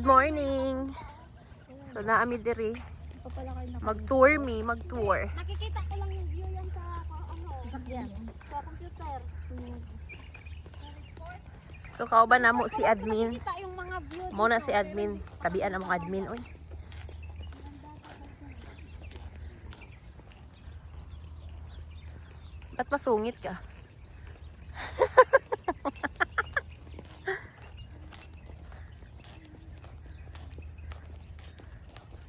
Good morning. So naami diri. Mag-tour. Nakikita ko lang yung view yan sa sa computer. So kauban namo si admin. Nakikita yung mga view. Mo na si admin. Tabian ang mga admin oy. Ba't masungit ka?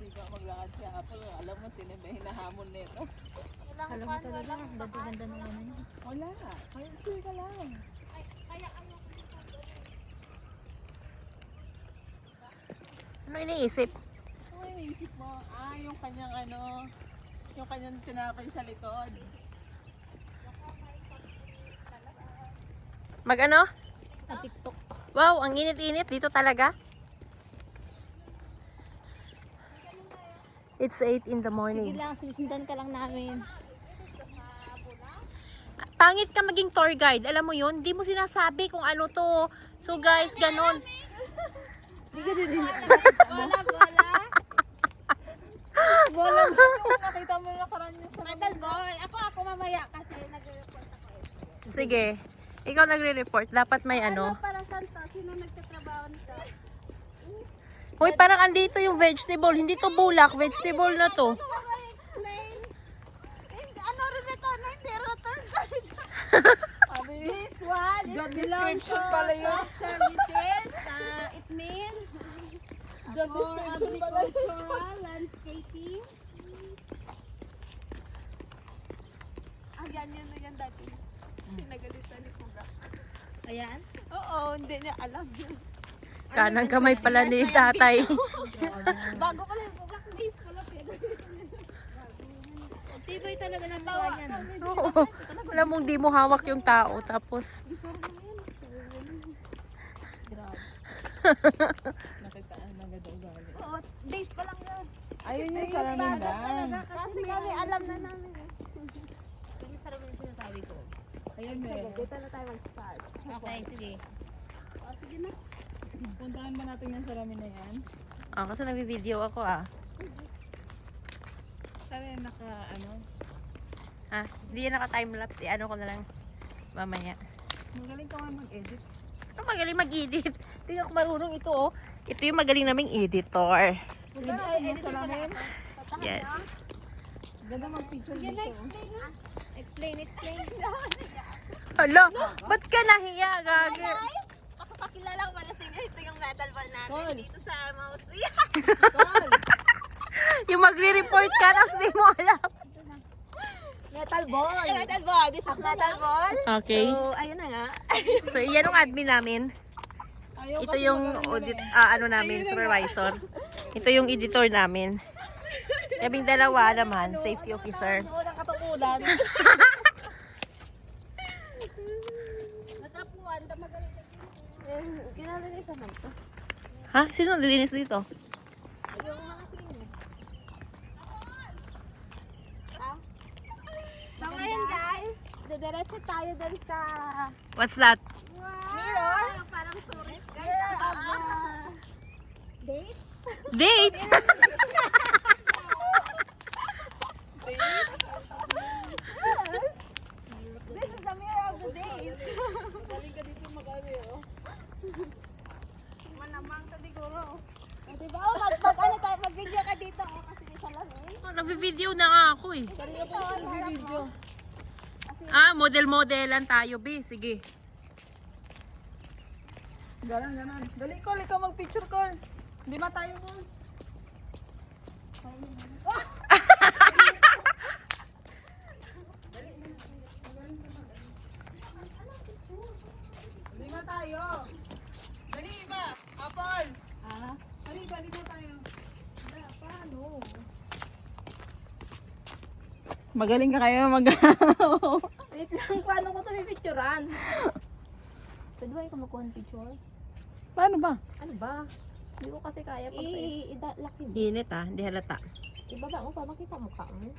Siga maglakad si Apple. Alam mo, sino ba hinahamon nito? Alam mo talaga, ang ganda-ganda ng ano niya. Wala. Kaya ka lang. Kaya ano, Ano iniisip? Ano iniisip mo? Yung kanyang yung kanyang tinapay sa likod. Mag ano? sa TikTok. Wow, ang init-init dito talaga. It's 8 in the Sige morning. lang, susundan ka lang namin. Pangit ka maging tour guide. Alam mo yun? Di mo sinasabi kung ano to. So guys, ganon. Hindi ka din. Wala. Nakita mo na karan niya sa Metal ball. Ako mamaya kasi nag-report ako. Sige. Ikaw nagre-report. Dapat may ano. Para saan to? Sino nagtatrabaho nito? Uy, parang andito yung vegetable. Hindi to bulak. Vegetable na to. Explain. Ano rin ito? Hindi return. This one is Job belongs to description pala yun. soft services. It means Job for description pala yun. agricultural landscaping. Yan yun dati. Pinagalitan ni Kuga. Ayan. Oo, hindi niya alam yun. Kanang kamay pala ni tatay. Bago pala yung Kuga, days pala Tibay talaga ng tawa niyan. Oo. Alam mong di mo hawak yung tao. Tapos, Nakitaan na gadaw gali. Oo, days pa lang yun. Ayun yung salamin lang. Kasi kami alam na namin eh. Yung sarap yung sinasabi ko. Ayun meron. Dito na tayo mag-start. Okay, sige. O, sige na. Puntahan ba natin yung salamin na yan? kasi nagbi-video ako Sana yung Hindi yan naka-timelapse. Ano ko na lang mamaya. Magaling ka nga mag-edit. Ano magaling mag-edit? Hindi ako marunong ito Ito yung magaling naming editor. Yung salamin? Yes. Ganda mag-picture dito. Explain. Hala, ba't ka nahiya, gagi? Ako pakilala ko pala sa inyo. Ito yung metal ball natin Call. dito sa mouse. Call! Yung magre-report ka, tapos di mo alam. Metal ball. Metal ball. This is metal ball. Okay. So, ayun na nga. So, iyan yung admin namin. Ayaw Ito kasi yung magaling audit, na namin, supervisor. Ito yung editor namin. Kaming dalawa naman, safety officer. Unang katukulan. Natrapuan. Magaling na kilala niya sa manto. Ha? Sino nilinis dito? Yung mga cleaner. So ngayon guys, didiretso tayo dun sa What's that? mirror. Parang tourist guide. Dates? Dates! This is the mirror of the dates. Galing ka dito mag-ari, Manamang ka siguro. Diba? Mag-ano tayo, mag-video ka dito kasi di salamin. Nag-video na nga ako Kanina po siya nag-video. Model-modelan tayo, B. Sige. Galang. Dali, Col. Ikaw mag-picture, Col. Hindi tayo, Col. Dali tayo. Dali ba? Apol. Dali tayo. Paano? Magaling ka kayo Wait lang, paano ko ito pipicturean? Pwede ba ikaw makuha ng picture? Paano ba? Ano ba? Hindi ko kasi kaya pag Init Hindi halata. Ibaba mo pa, makita mo ka mo.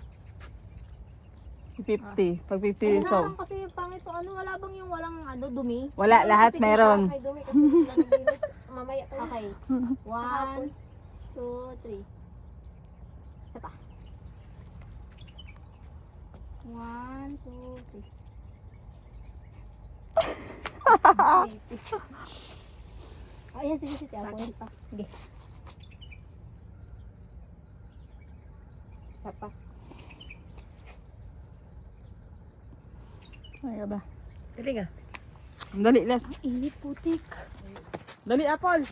50. Pag 50 Ayun so. lang kasi pangit to, ano, wala bang yung walang ano, dumi? Wala, lahat Sige, meron. Okay, dumi kasi sila naglinis. Mamaya to. Okay. 1, 2, 3. Isa pa. 1, 2, 3. Ayan, sige, sige. Ako pa. Sige. Isa pa. Ay, ba? Dali nga. Dali, Les. Init, putik. Dali, Apple.